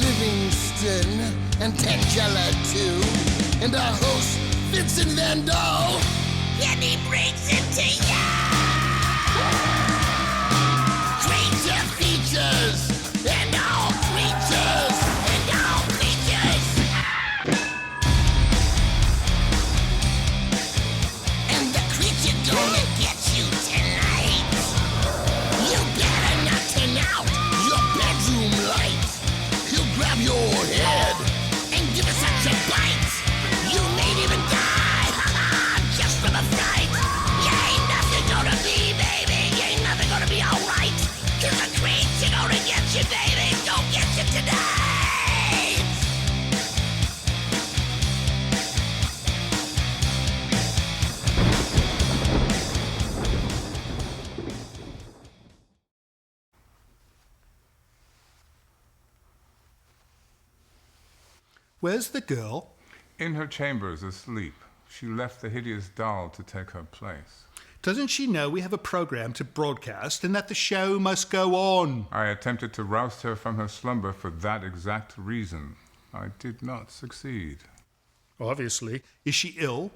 Livingston and Tangela too, and our host Vincent Van Dahl, and he brings it to ya! Creature features and all creatures and all creatures, and the creature gonna get you tonight. You better not turn out your bedroom light. He'll grab your head and give it such a bite. You may even die, just from a fright. You ain't nothing gonna be, baby. You ain't nothing gonna be alright. 'Cause the creature gonna get you, baby. Gonna get you tonight. Where's the girl? In her chambers, asleep. She left the hideous doll to take her place. Doesn't she know we have a program to broadcast and that the show must go on? I attempted to roust her from her slumber for that exact reason. I did not succeed. Obviously. Is she ill?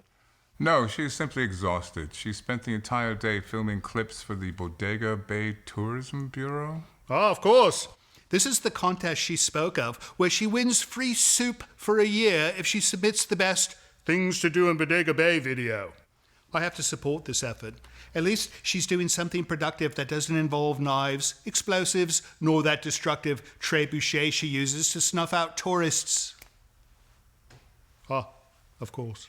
No, she is simply exhausted. She spent the entire day filming clips for the Bodega Bay Tourism Bureau. Ah, of course. This is the contest she spoke of, where she wins free soup for a year if she submits the best Things to Do in Bodega Bay video. I have to support this effort. At least she's doing something productive that doesn't involve knives, explosives, nor that destructive trebuchet she uses to snuff out tourists. Ah, of course.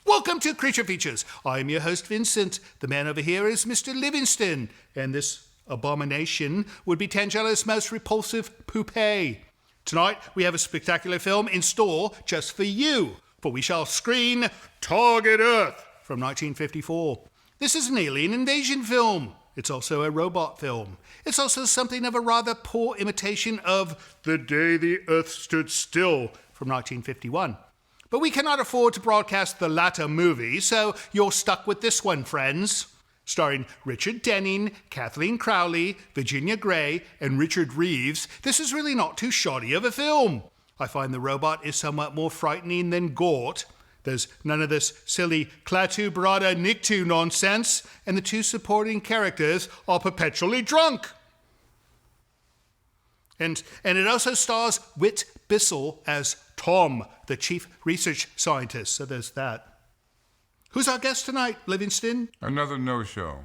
Welcome to Creature Features. I'm your host, Vincent. The man over here is Mr. Livingston, and this abomination would be Tangela's most repulsive poupée. Tonight, we have a spectacular film in store just for you, for we shall screen Target Earth from 1954. This is an alien invasion film. It's also a robot film. It's also something of a rather poor imitation of The Day the Earth Stood Still from 1951. But we cannot afford to broadcast the latter movie, so you're stuck with this one, friends. Starring Richard Denning, Kathleen Crowley, Virginia Gray, and Richard Reeves, this is really not too shoddy of a film. I find the robot is somewhat more frightening than Gort. There's none of this silly Klaatu Barada Nikto nonsense, and the two supporting characters are perpetually drunk. And it also stars Whit Bissell as Tom, the chief research scientist, so there's that. Who's our guest tonight, Livingston? Another no-show.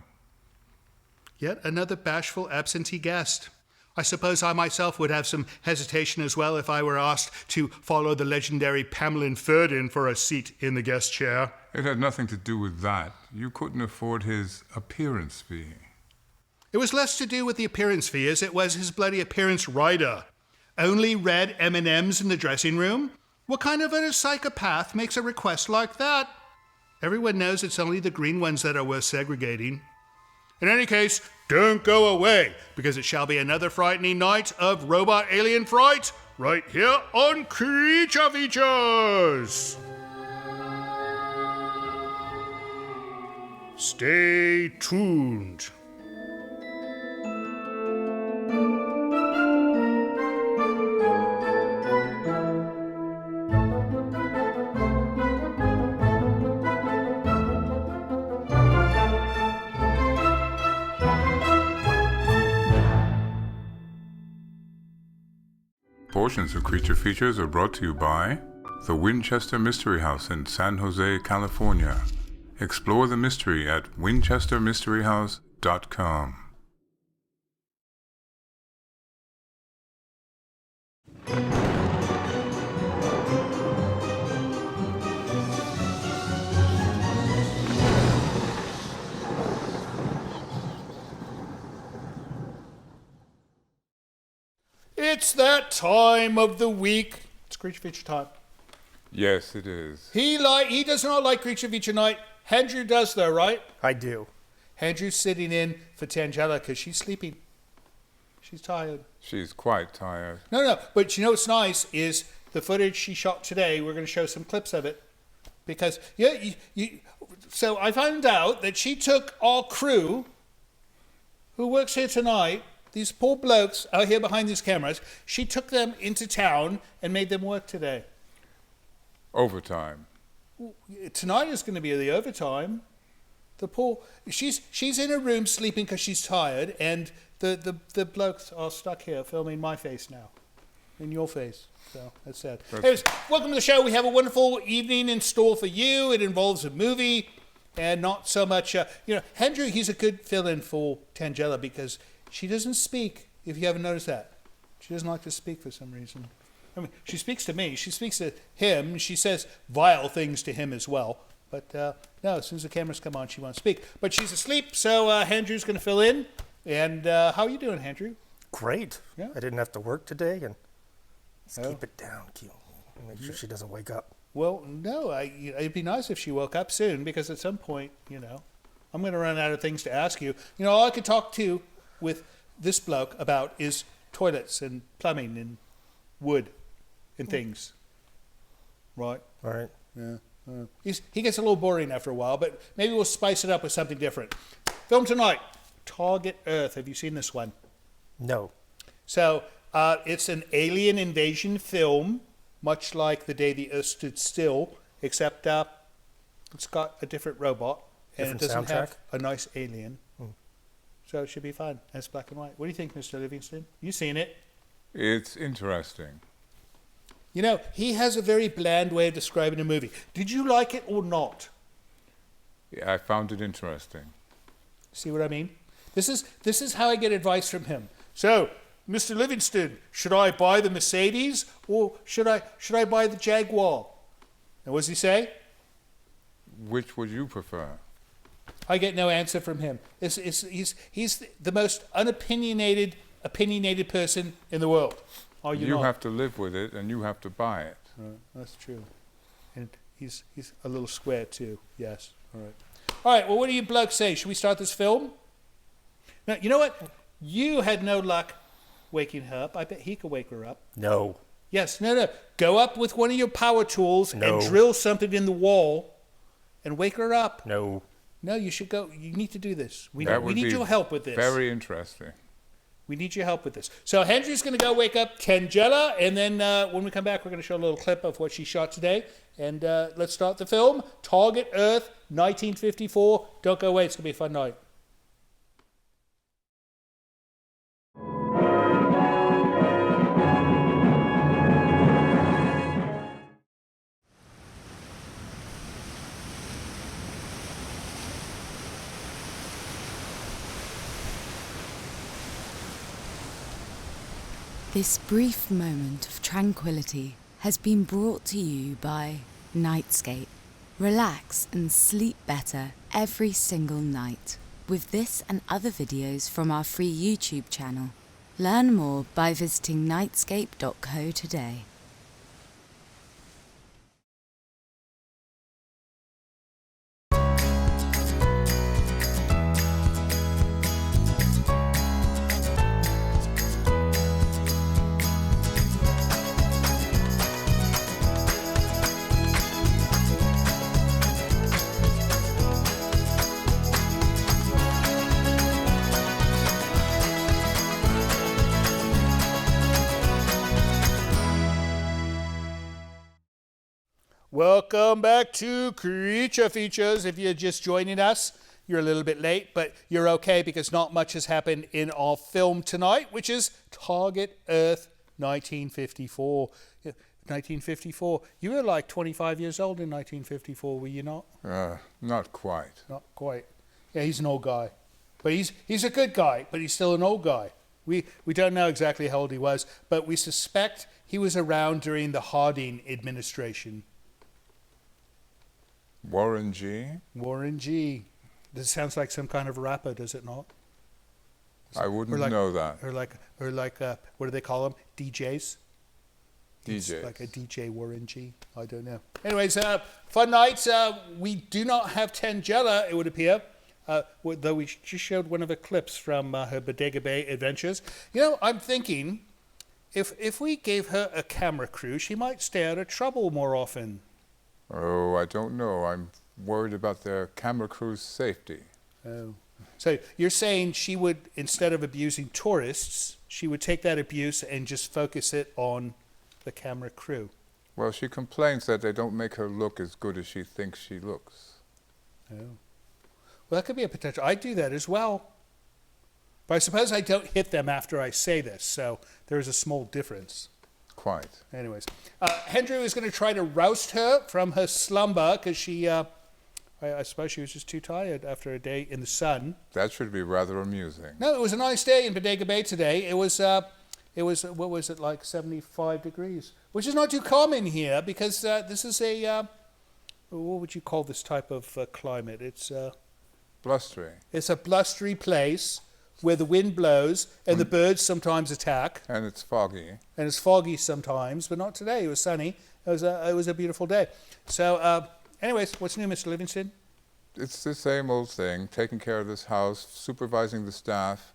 Yet another bashful absentee guest. I suppose I myself would have some hesitation as well if I were asked to follow the legendary Pamela Ferdin for a seat in the guest chair. It had nothing to do with that. You couldn't afford his appearance fee. It was less to do with the appearance fee as it was his bloody appearance rider. Only red M&Ms in the dressing room? What kind of a psychopath makes a request like that? Everyone knows it's only the green ones that are worth segregating. In any case, don't go away, because it shall be another frightening night of robot alien fright right here on Creature Features. Stay tuned. Portions of Creature Features are brought to you by the Winchester Mystery House in San Jose, California. Explore the mystery at winchestermysteryhouse.com. It's that time of the week. It's Creature Feature time. Yes, it is. He does not like Creature Feature night. Andrew does though, right? I do. Andrew's sitting in for Tangela because she's sleeping. She's tired. She's quite tired. No. But you know what's nice is the footage she shot today. We're going to show some clips of it. Because, so I found out that she took our crew, who works here tonight, these poor blokes out here behind these cameras, she took them into town and made them work today. Overtime. Tonight is going to be the overtime. The poor, she's in her room sleeping because she's tired, and the blokes are stuck here filming my face now, in your face. So that's sad. Anyways, welcome to the show. We have a wonderful evening in store for you. It involves a movie, and not so much. Andrew, he's a good fill-in for Tangela because she doesn't speak. If you haven't noticed that, she doesn't like to speak for some reason. I mean, she speaks to me. She speaks to him. She says vile things to him as well. But no, as soon as the cameras come on, she won't speak. But she's asleep, so Andrew's going to fill in. And how are you doing, Andrew? Great. Yeah. I didn't have to work today, and keep it down. Make sure she doesn't wake up. Well, no, it'd be nice if she woke up soon, because at some point, I'm going to run out of things to ask you. All I could talk to with this bloke about is toilets and plumbing and wood and things. Right? All right. Yeah. He gets a little boring after a while, but maybe we'll spice it up with something different. Film tonight, Target Earth. Have you seen this one? No. So it's an alien invasion film, much like The Day the Earth Stood Still, except it's got a different robot, and it doesn't have a nice alien. So it should be fun. And it's black and white. What do you think, Mr. Livingston? You seen it? It's interesting. He has a very bland way of describing a movie. Did you like it or not? Yeah, I found it interesting. See what I mean? This is how I get advice from him. So, Mr. Livingston, should I buy the Mercedes or should I buy the Jaguar? And what does he say? Which would you prefer? I get no answer from him. He's the most opinionated person in the world. Are you not? Have to live with it, and you have to buy it. That's true. And he's a little square too. Yes. All right. Well, what do you blokes say? Should we start this film? Now, you know what? You had no luck waking her up. I bet he could wake her up. No. Yes. No. Go up with one of your power tools and drill something in the wall and wake her up. No. No, you should go. You need to do this. We need your help with this. Very interesting. We need your help with this. So Henry's going to go wake up Tangela, and then when we come back, we're going to show a little clip of what she shot today. And let's start the film. Target Earth, 1954. Don't go away. It's going to be a fun night. This brief moment of tranquility has been brought to you by Nightscape. Relax and sleep better every single night with this and other videos from our free YouTube channel. Learn more by visiting nightscape.co today. Welcome back to Creature Features. If you're just joining us, you're a little bit late, but you're okay because not much has happened in our film tonight, which is Target Earth 1954. 1954. You were like 25 years old in 1954, were you not? Not quite. Not quite. Yeah, he's an old guy. But he's a good guy, but he's still an old guy. We don't know exactly how old he was, but we suspect he was around during the Harding administration. Warren G? Warren G. This sounds like some kind of rapper, does it not? I wouldn't know that. Or like, what do they call them? DJs? DJs. Like a DJ Warren G. I don't know. Anyways, fun nights. We do not have Tangela, it would appear, though we just showed one of the clips from her Bodega Bay adventures. I'm thinking, if we gave her a camera crew, she might stay out of trouble more often. Oh, I don't know. I'm worried about their camera crew's safety. Oh. So you're saying she would, instead of abusing tourists, she would take that abuse and just focus it on the camera crew. Well, she complains that they don't make her look as good as she thinks she looks. Oh. Well, that could be a potential. I do that as well. But I suppose I don't hit them after I say this, so there's a small difference. Quite. Anyways, Hendrew is going to try to roust her from her slumber because she, I suppose she was just too tired after a day in the sun. That should be rather amusing. No, it was a nice day in Bodega Bay today. It was, what was it, like 75 degrees, which is not too common here because this is a, what would you call this type of climate? It's Blustery. It's a blustery place where the wind blows and the birds sometimes attack. And it's foggy. And it's foggy sometimes, but not today. It was sunny. It was a beautiful day. So, anyways, what's new, Mr. Livingston? It's the same old thing, taking care of this house, supervising the staff,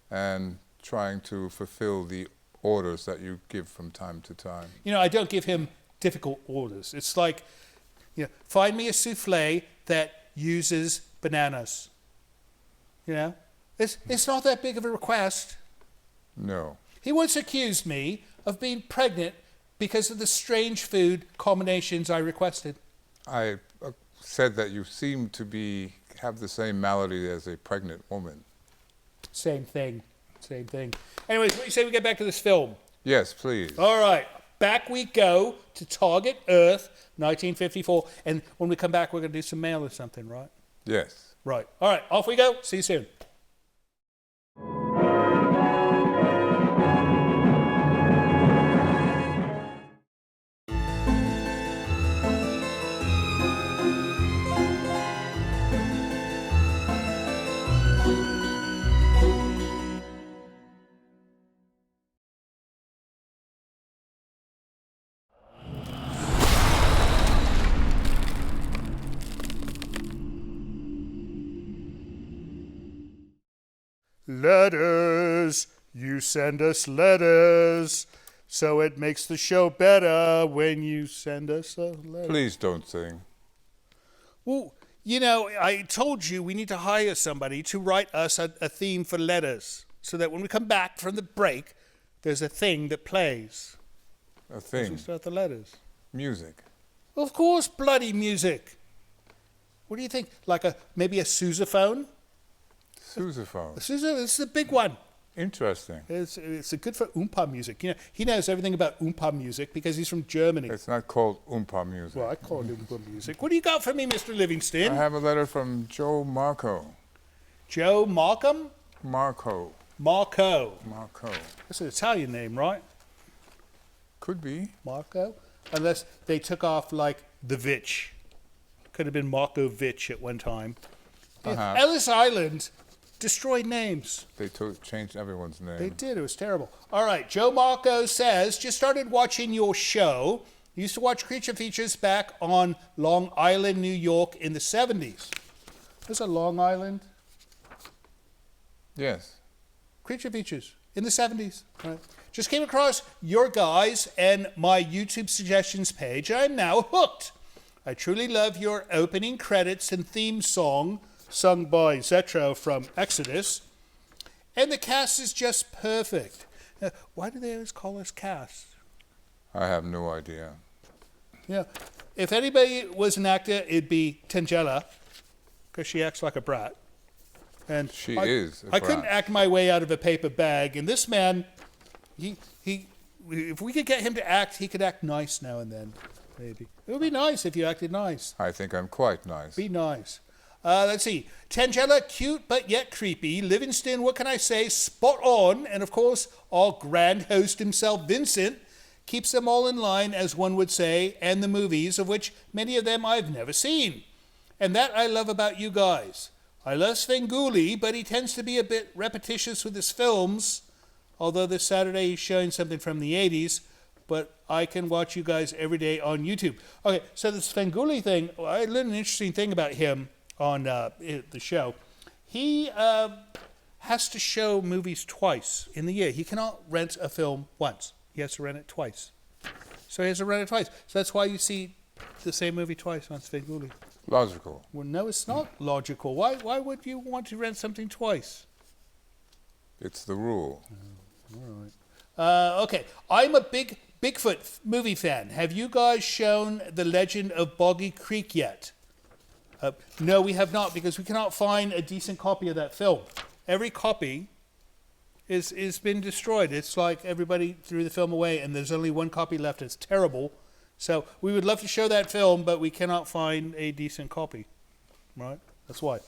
and trying to fulfill the orders that you give from time to time. You know, I don't give him difficult orders. It's like, find me a souffle that uses bananas. You know? It's not that big of a request. No. He once accused me of being pregnant because of the strange food combinations I requested. I said that you seem to have the same malady as a pregnant woman. Same thing. Anyways, what do you say we get back to this film? Yes, please. All right. Back we go to Target Earth, 1954. And when we come back, we're going to do some mail or something, right? Yes. Right. All right. Off we go. See you soon. Letters, you send us letters, so it makes the show better when you send us a letter. Please don't sing. Well, I told you we need to hire somebody to write us a theme for letters, so that when we come back from the break, there's a thing that plays. A thing? We start the letters. Music. Of course, bloody music. What do you think? Like maybe a sousaphone? Sousaphone. This is a big one. Interesting. It's good for oompa music. He knows everything about oompa music because he's from Germany. It's not called oompa music. Well, I call it oompa music. What do you got for me, Mr. Livingston? I have a letter from Joe Marco. Joe Markham? Marco. That's an Italian name, right? Could be. Marco? Unless they took off like the Vitch. Could have been Marco Vitch at one time. Uh-huh. Ellis Island destroyed names. They changed everyone's name. They did. It was terrible. All right. Joe Marco says, just started watching your show. Used to watch Creature Features back on Long Island, New York in the 70s. There's a Long Island? Yes. Creature Features in the 70s. Right. Just came across your guys and my YouTube suggestions page. I'm now hooked. I truly love your opening credits and theme song sung by Zetro from Exodus. And the cast is just perfect. Now, why do they always call us cast? I have no idea. Yeah. If anybody was an actor, it'd be Tangela, because she acts like a brat. And She is a I couldn't brat. act my way out of a paper bag. And this man, if we could get him to act, he could act nice now and then, maybe. It would be nice if you acted nice. I think I'm quite nice. Be nice. Let's see. Tangela, cute but yet creepy. Livingston, what can I say? Spot on. And of course, our grand host himself, Vincent, keeps them all in line, as one would say, and the movies, of which many of them I've never seen. And that I love about you guys. I love Svengoolie, but he tends to be a bit repetitious with his films, although this Saturday he's showing something from the 80s, but I can watch you guys every day on YouTube. Okay, so the Svengoolie thing, I learned an interesting thing about him on the show. He has to show movies twice in the year. He cannot rent a film once. He has to rent it twice. So he has to rent it twice. So that's why you see the same movie twice on Svengoolie. Logical. Well, no, it's not logical. Why would you want to rent something twice? It's the rule. All right. Okay, I'm a big Bigfoot movie fan. Have you guys shown The Legend of Boggy Creek yet? No, we have not, because we cannot find a decent copy of that film. Every copy is been destroyed. It's like everybody threw the film away, and there's only one copy left. It's terrible. So we would love to show that film, but we cannot find a decent copy. Right? That's why.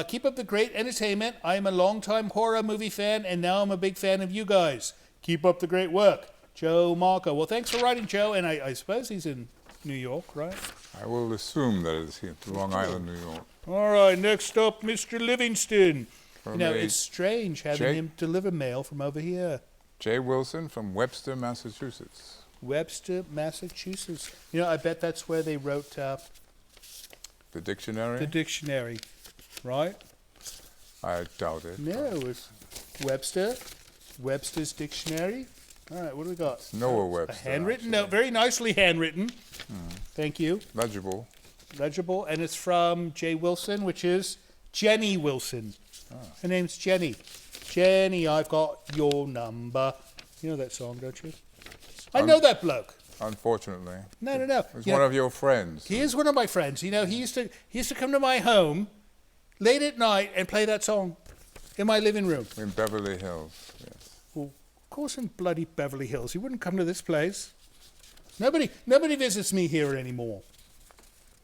Keep up the great entertainment. I am a longtime horror movie fan, and now I'm a big fan of you guys. Keep up the great work. Joe Marco. Well, thanks for writing, Joe, and I suppose he's in New York, right? I will assume that it's here, Long Island, New York. All right, next up, Mr. Livingston. From You know, a it's strange having him deliver mail from over here. Jay Wilson from Webster, Massachusetts. Webster, Massachusetts. You know, I bet that's where they wrote The dictionary? the dictionary, right? I doubt it. No, it was Webster's dictionary. All right, what do we got? Noah A Webster. handwritten actually. note, very nicely handwritten. Thank you. Legible. Legible, and it's from Jay Wilson, which is Jenny Wilson. Her name's Jenny. Jenny, I've got your number. You know that song, don't you? I know that bloke. Unfortunately. No. He's You one know, of your friends. he is one of my friends. You know, he used to come to my home late at night and play that song in my living room. In Beverly Hills, yes. Well, of course, in bloody Beverly Hills. He wouldn't come to this place. Nobody visits me here anymore.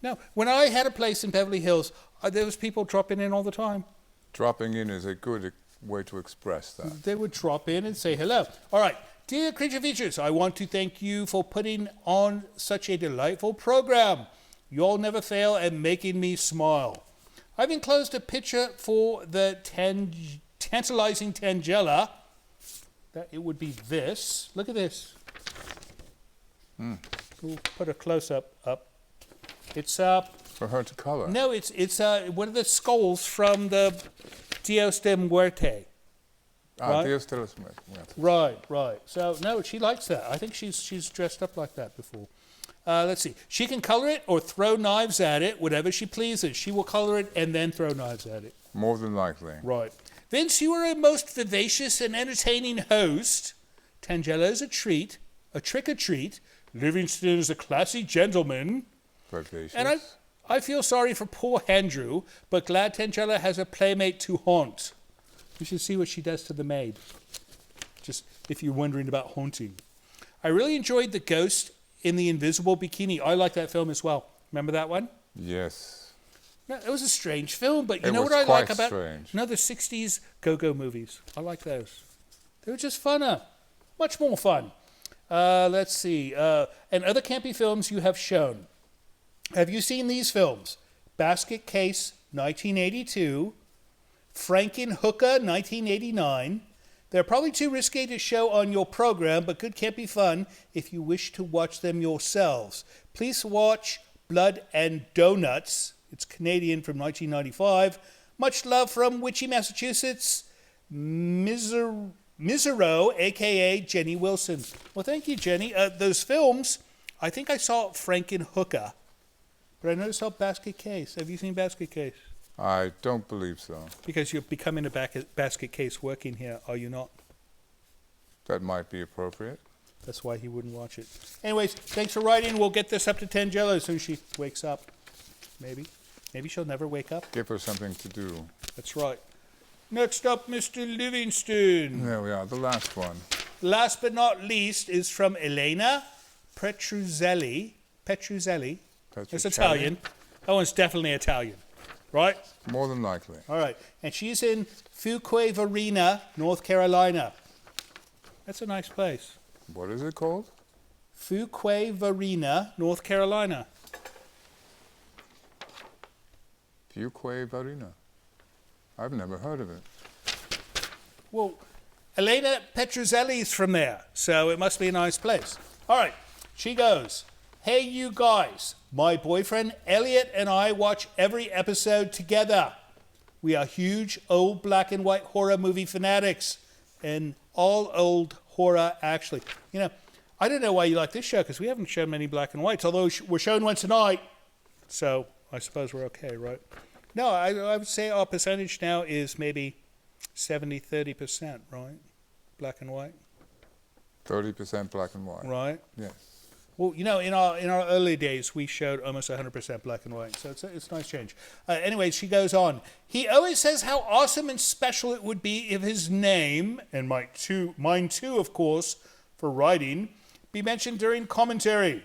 No, when I had a place in Beverly Hills, there was people dropping in all the time. Dropping in is a good way to express that. They would drop in and say hello. All right. Dear Creature Features, I want to thank you for putting on such a delightful program. You all never fail at making me smile. I've enclosed a picture for the tantalizing Tangella. That it would be this. Look at this. We'll put a close-up up. It's For her to color. no, it's one of the skulls from the Dios de Muerte. right? Dios de los Muertos. Right. So no, she likes that. I think she's dressed up like that before. Let's see. She can color it or throw knives at it, whatever she pleases. She will color it and then throw knives at it. More than likely. Right. Vince, you are a most vivacious and entertaining host. Tangella is a treat, a trick-or-treat. Livingston is a classy gentleman. Vivacious. And I feel sorry for poor Andrew, but glad Tangella has a playmate to haunt. You should see what she does to the maid. Just if you're wondering about haunting. I really enjoyed The Ghost in the Invisible Bikini. I like that film as well. Remember that one? Yes. No, it was a strange film, but you It know was what I like quite about strange. the 60s go-go movies? I like those. They were just funner. Much more fun. Let's see. And other campy films you have shown. Have you seen these films? Basket Case, 1982. Frankenhooker, 1989. They're probably too risque to show on your program, but could campy fun if you wish to watch them yourselves. Please watch Blood and Donuts. It's Canadian from 1995. Much love from Witchy, Massachusetts. Misero, a.k.a. Jenny Wilson. Well, thank you, Jenny. Those films, I think I saw Frankenhooker, but I never saw Basket Case. Have you seen Basket Case? I don't believe so. Because you're becoming a basket case working here, are you not? That might be appropriate. That's why he wouldn't watch it. Anyways, thanks for writing. We'll get this up to Tangella as soon as she wakes up. Maybe. Maybe she'll never wake up. Give her something to do. That's right. Next up, Mr. Livingston. There we are, the last one. Last but not least is from Elena Petruzzelli. Petruzzelli. It's Italian. That one's definitely Italian. Right? More than likely. All right. And she's in Fuquay-Varina, North Carolina. That's a nice place. What is it called? Fuquay-Varina, North Carolina. Fuquay-Varina. I've never heard of it. Well, Elena Petruzzelli is from there, so it must be a nice place. All right. She goes, "Hey, you guys. My boyfriend Elliot and I watch every episode together. We are huge old black and white horror movie fanatics, and all old horror, actually. You know, I don't know why you like this show, because we haven't shown many black and whites, although we're showing one tonight. So, I suppose we're okay, right? No, I would say our percentage now is maybe 70-30%, right? Black and white. 30% black and white. Right. Yes. Well, in our early days, we showed almost 100% black and white, so it's a nice change. Anyway, she goes on. He always says how awesome and special it would be if his name, and mine too, of course, for writing, be mentioned during commentary.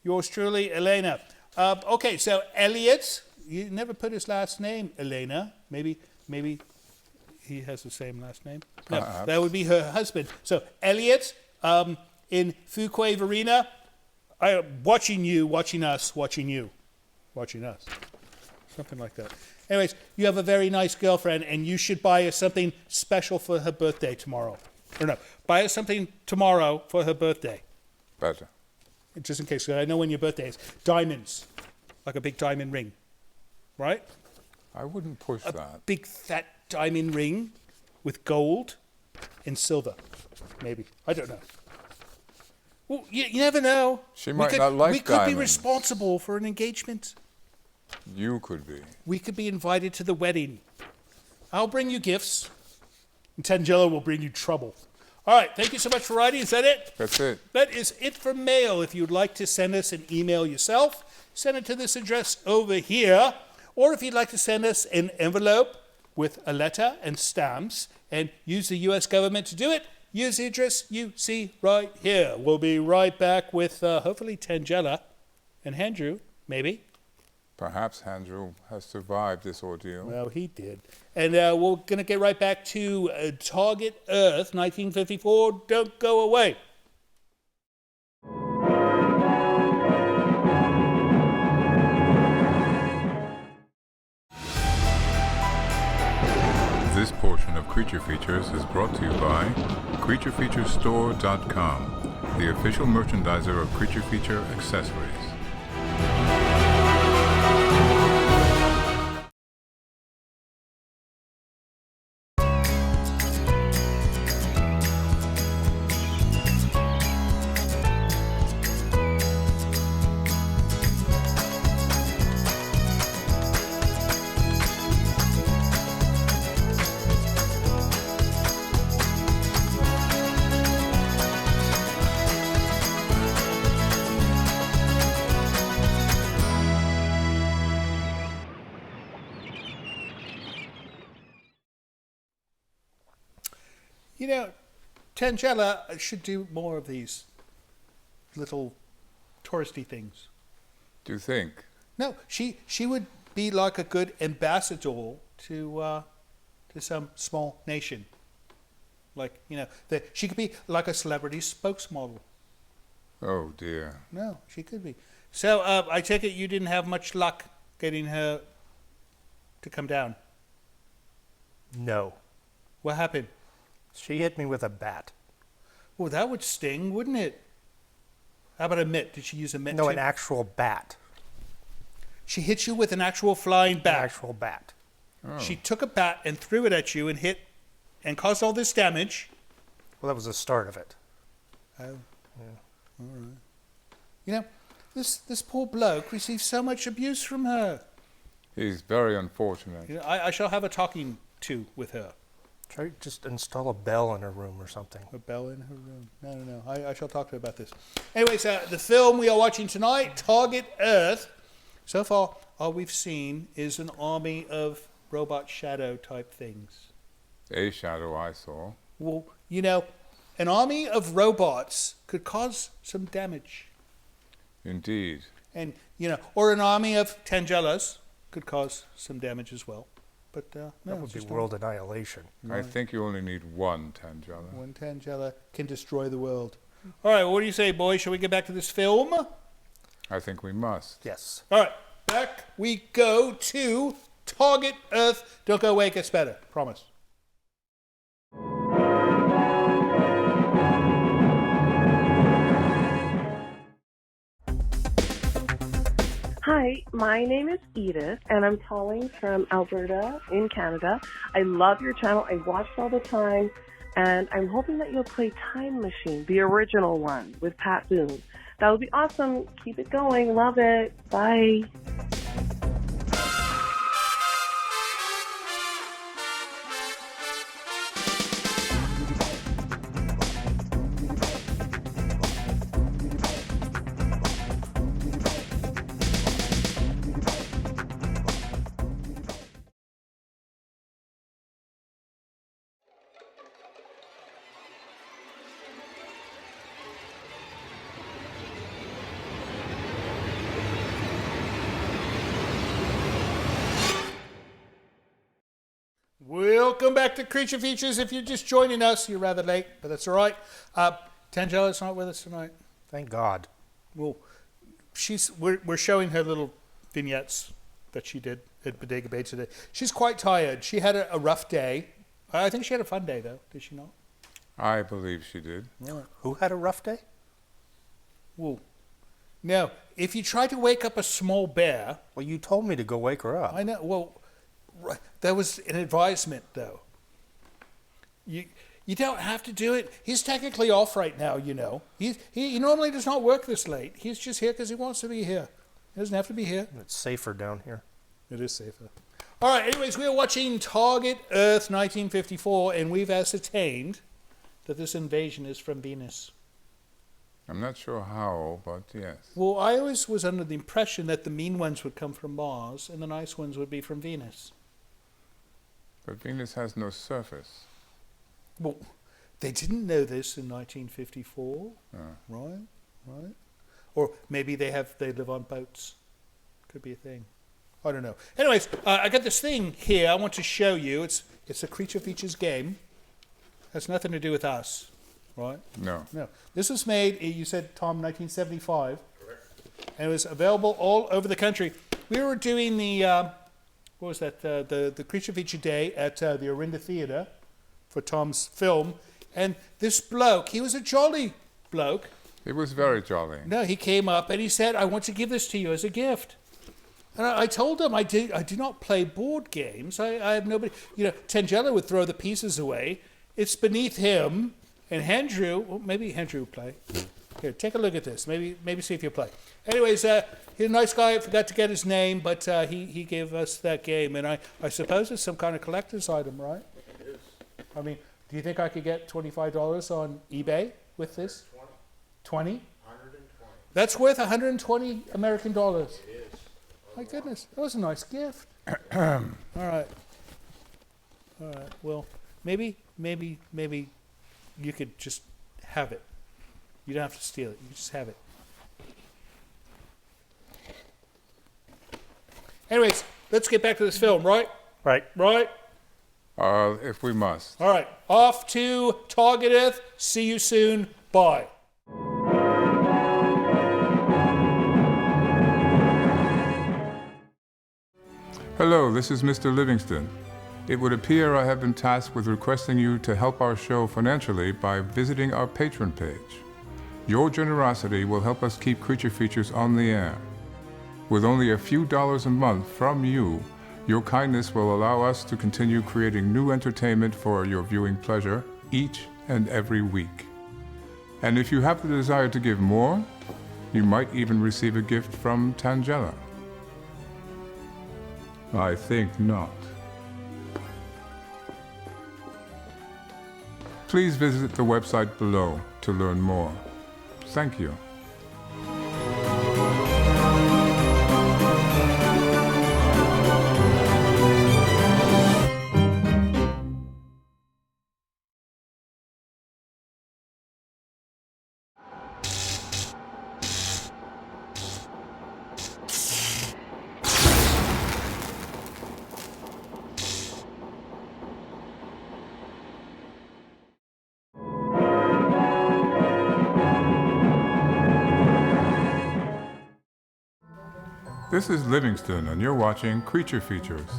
Yours truly, Elena. Okay, so Elliot, you never put his last name, Elena. Maybe he has the same last name. No, that would be her husband. So Elliot, in Fuquay Varina. Watching you, watching us, watching you, watching us. Something like that. Anyways, you have a very nice girlfriend, and you should buy her something special for her birthday tomorrow. Or no, buy her something tomorrow for her birthday. Better. Just in case, 'cause I know when your birthday is. Diamonds, like a big diamond ring, right? I wouldn't push that. Big fat diamond ring with gold and silver, maybe. I don't know. Well, you never know. She might not like We could diamonds. be responsible for an engagement. You could be. We could be invited to the wedding. I'll bring you gifts, and Tangelo will bring you trouble. All right, thank you so much for writing. Is that it? That's it. That is it for mail. If you'd like to send us an email yourself, send it to this address over here. Or if you'd like to send us an envelope with a letter and stamps and use the U.S. government to do it, use the address you see right here. We'll be right back with hopefully Tangela and Andrew, maybe. Perhaps Andrew has survived this ordeal. Well, he did. And we're going to get right back to Target Earth, 1954. Don't go away. This portion of Creature Features is brought to you by CreatureFeatureStore.com, the official merchandiser of Creature Feature accessories. You know, Tangela should do more of these little touristy things. Do you think? No, she would be like a good ambassador to some small nation. Like, she could be like a celebrity spokesmodel. Oh, dear. No, she could be. So I take it you didn't have much luck getting her to come down. No. What happened? She hit me with a bat. Well, that would sting, wouldn't it? How about a mitt? Did she use a mitt No, too? an actual bat. She hit you with an actual flying bat. An actual bat. Oh. She took a bat and threw it at you and hit and caused all this damage. Well, that was the start of it. Oh. Yeah. All right. This poor bloke received so much abuse from her. He's very unfortunate. I shall have a talking to with her. Try to just install a bell in her room or something. A bell in her room. No. I shall talk to her about this. Anyways, the film we are watching tonight, Target Earth. So far, all we've seen is an army of robot shadow type things. A shadow I saw. Well, an army of robots could cause some damage. Indeed. And, or an army of Tangelas could cause some damage as well. But no, That would it's be just world annihilation. I think you only need one Tangela. one Tangela can destroy the world. All right, what do you say, boys? Shall we get back to this film? I think we must. Yes. All right, back we go to Target Earth. Don't go away, it gets better. Promise. Hi, my name is Edith, and I'm calling from Alberta in Canada. I love your channel. I watch it all the time, and I'm hoping that you'll play Time Machine, the original one, with Pat Boone. That would be awesome. Keep it going. Love it. Bye. welcome back to Creature Features. If you're just joining us, you're rather late, but that's all right. Tangela's not with us tonight. Thank God. Well, we're showing her little vignettes that she did at Bodega Bay today. She's quite tired. She had a rough day. I think she had a fun day, though. Did she not? I believe she did. Yeah. Who had a rough day? Well, now, if you try to wake up a small bear... Well, you told me to go wake her up. I know. Well, that was an advisement, though. You don't have to do it. He's technically off right now, you know. He normally does not work this late. He's just here because he wants to be here. He doesn't have to be here. It's safer down here. It is safer. All right, anyways, we're watching Target Earth 1954, and we've ascertained that this invasion is from Venus. I'm not sure how, but yes. Well, I always was under the impression that the mean ones would come from Mars, and the nice ones would be from Venus. But Venus has no surface. Well, they didn't know this in 1954, Uh, right? Or maybe they live on boats. Could be a thing. I don't know. Anyways, I got this thing here I want to show you. It's a Creature Features game. Has nothing to do with us, right? no. No. This was made, you said, Tom, 1975. Correct. And it was available all over the country. We were doing the, what was that, the Creature Feature Day at the Orinda Theatre for Tom's film. And this bloke, he was a jolly bloke. It was very jolly. No, he came up and he said, I want to give this to you as a gift. And I told him I do not play board games. I have nobody, Tangela would throw the pieces away. It's beneath him. And Andrew, well, maybe Andrew will play. Here, take a look at this. Maybe see if you'll play. Anyways, he's a nice guy. I forgot to get his name, but he gave us that game. And I suppose it's some kind of collector's item, right? It is. I mean, do you think I could get $25 on eBay with this? 20? 120. That's worth 120 American dollars. It is. My goodness, that was a nice gift. All right. Well, maybe you could just have it. You don't have to steal it. You just have it. Anyways, let's get back to this film, right? Right. Right? If we must. All right. Off to Target Earth. See you soon. Bye. Hello, this is Mr. Livingston. It would appear I have been tasked with requesting you to help our show financially by visiting our Patreon page. Your generosity will help us keep Creature Features on the air. With only a few dollars a month from you, your kindness will allow us to continue creating new entertainment for your viewing pleasure each and every week. And if you have the desire to give more, you might even receive a gift from Tangela. I think not. Please visit the website below to learn more. Thank you. This is Livingston, and you're watching Creature Features.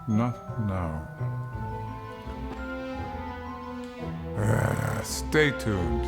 Not now. Stay tuned.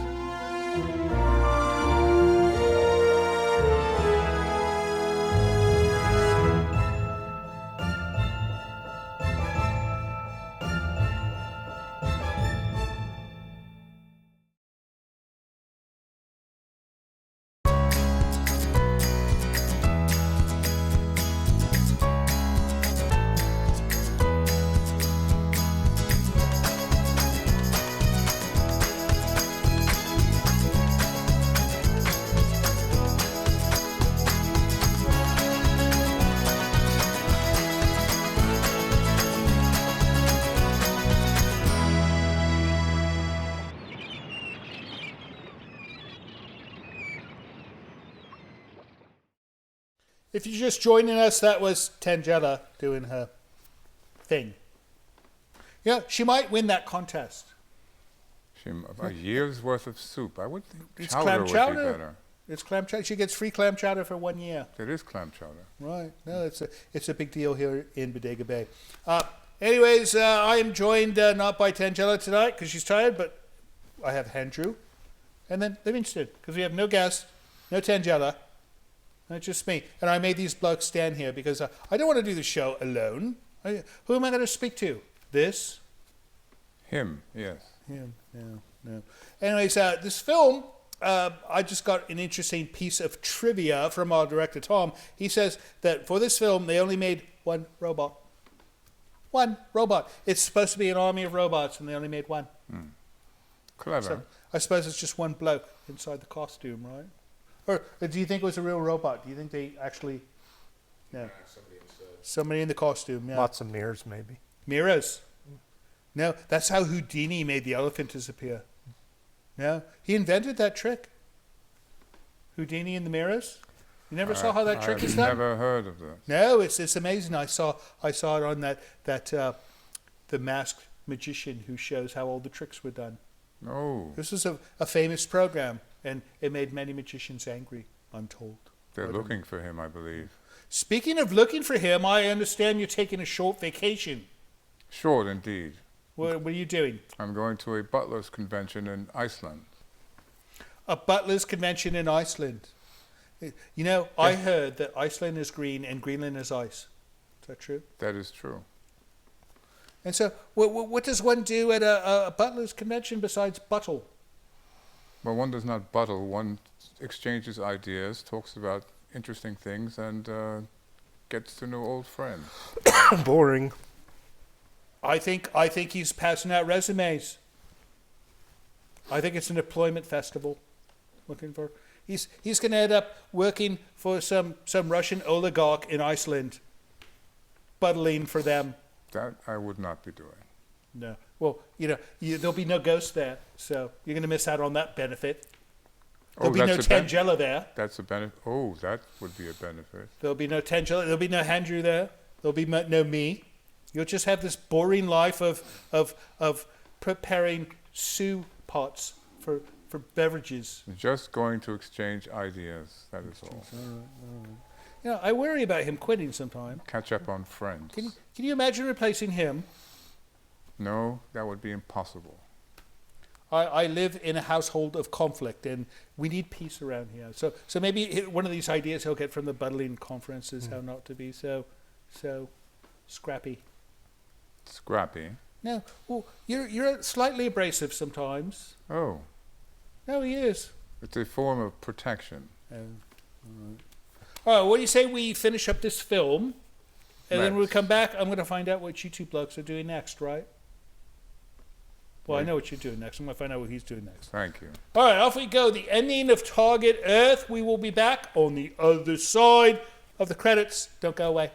If you're just joining us, that was Tangela doing her thing. Yeah, she might win that contest. A year's worth of soup. I would think It's chowder clam would chowder. be better. It's clam chowder. She gets free clam chowder for 1 year. It is clam chowder. Right. No, it's a big deal here in Bodega Bay. Anyways, I am joined not by Tangela tonight because she's tired, but I have Andrew and then Livingston because we have no guest, no Tangela, and it's just me. And I made these blokes stand here because I don't want to do the show alone. Who am I going to speak to? This? Him, yes. Him. No. Anyways, this film, I just got an interesting piece of trivia from our director, Tom. He says that for this film, they only made one robot. One robot. It's supposed to be an army of robots, and they only made one. Clever. So I suppose it's just one bloke inside the costume, right? Or do you think it was a real robot? Do you think they actually... No. Somebody in the costume, yeah. Lots of mirrors, maybe. Mirrors. No, that's how Houdini made the elephant disappear. No, he invented that trick. Houdini in the mirrors. You never saw how that trick is done? I've never heard of this. No, it's amazing. I saw it on that the Masked Magician who shows how all the tricks were done. Oh, This was a famous program, and it made many magicians angry. I'm told. they're looking for him, I believe. Speaking of looking for him, I understand you're taking a short vacation. Short indeed. What are you doing? I'm going to a butlers convention in Iceland. A butlers convention in Iceland. You know, I heard that Iceland is green and Greenland is ice. Is that true? That is true. And so, what does one do at a butlers convention besides buttle? Well, one does not buttle. One exchanges ideas, talks about interesting things, and gets to know old friends. Boring. I think he's passing out resumes. I think it's an employment festival. Looking for he's going to end up working for some Russian oligarch in Iceland, buttling for them. That I would not be doing. No. Well, there'll be no ghost there, so you're going to miss out on that benefit. There'll be no Tangela there. That's a benefit. Oh, that would be a benefit. There'll be no Tangela. There'll be no Andrew there. There'll be no me. You'll just have this boring life of preparing stew pots for beverages. Just going to exchange ideas. That is all. I worry about him quitting sometime. Catch up on friends. Can you imagine replacing him? No, that would be impossible. I live in a household of conflict, and we need peace around here. So maybe one of these ideas he'll get from the Buttling conference is how not to be so scrappy. Scrappy? No, well, you're slightly abrasive sometimes. Oh. No, he is. It's a form of protection. Oh, all right, what do you say we finish up this film, and then when we come back, I'm going to find out what you two blokes are doing next, right? Well, I know what you're doing next. I'm going to find out what he's doing next. Thank you. All right, off we go. The ending of Target Earth. We will be back on the other side of the credits. Don't go away.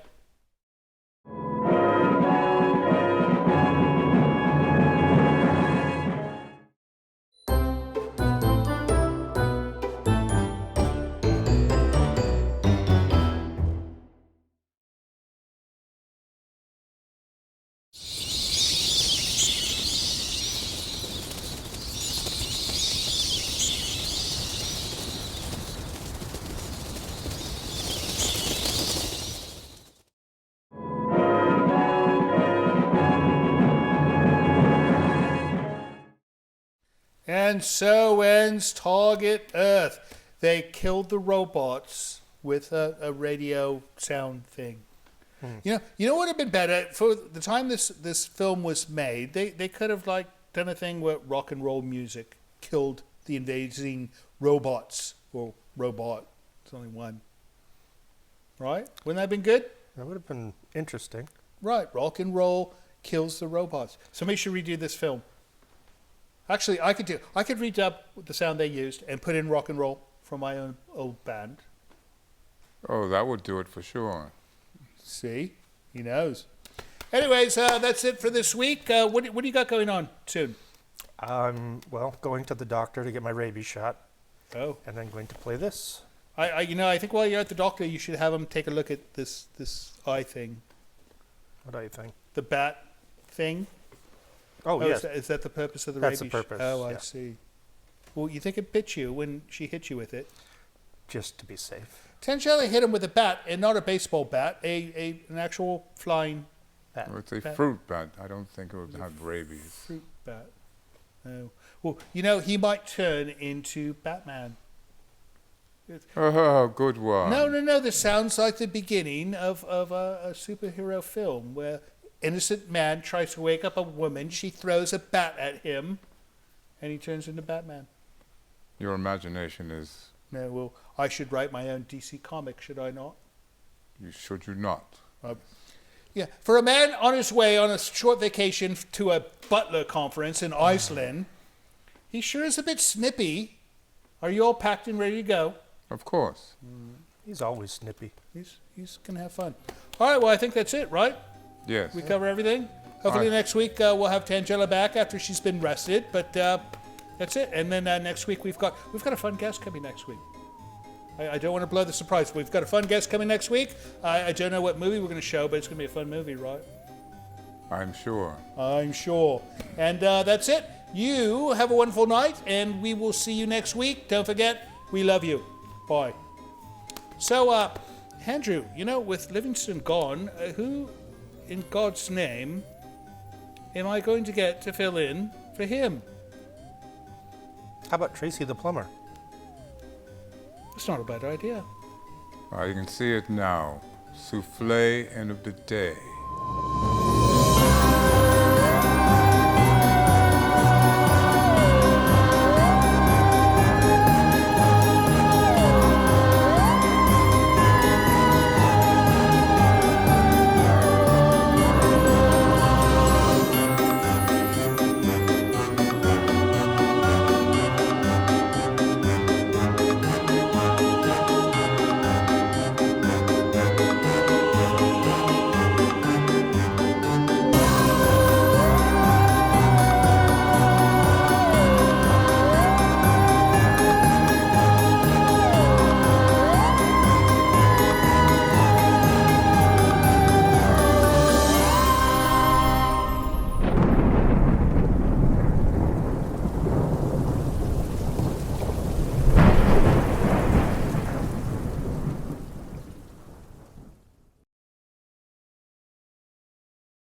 And so ends Target Earth. They killed the robots with a radio sound thing. You know what would have been better for the time this film was made? They could have done a thing where rock and roll music killed the invading robots. Well, robot. It's only one. Right? Wouldn't that have been good? That would have been interesting. Right. Rock and roll kills the robots. Somebody should redo this film. Actually, I could redub the sound they used and put in rock and roll from my own old band. Oh, that would do it for sure. See? He knows. Anyways, that's it for this week. What do you got going on soon? Going to the doctor to get my rabies shot. Oh. And then going to play this. I think while you're at the doctor, you should have him take a look at this eye thing. What do you think? The bat thing. Oh, yes. Is that the purpose of the That's the rabies? purpose, Oh, I yeah. see. Well, you think it bit you when she hit you with it? Just to be safe. Tangela hit him with a bat, and not a baseball bat, an actual flying Bat. Well, it's a Bat. fruit bat. I don't think it would have rabies. fruit bat. Oh. Well, you know, he might turn into Batman. Oh, good one. No. This sounds like the beginning of a superhero film where innocent man tries to wake up a woman. She throws a bat at him, and he turns into Batman. Your imagination is... No, well, I should write my own DC comic, should I not? Should you not? Yeah, for a man on his way on a short vacation to a butler conference in Iceland, he sure is a bit snippy. Are you all packed and ready to go? Of course. He's always snippy. He's gonna have fun. All right, well, I think that's it, right? Yes. We cover everything. Hopefully next week we'll have Tangela back after she's been rested. But that's it. And then next week we've got a fun guest coming next week. I don't want to blow the surprise. We've got a fun guest coming next week. I don't know what movie we're going to show, but it's going to be a fun movie, right? I'm sure. I'm sure. And that's it. You have a wonderful night, and we will see you next week. Don't forget, we love you. Bye. So, Andrew, you know, with Livingston gone, who, in God's name, am I going to get to fill in for him? How about Tracy the plumber? It's not a bad idea. You can see it now. Souffle, end of the day.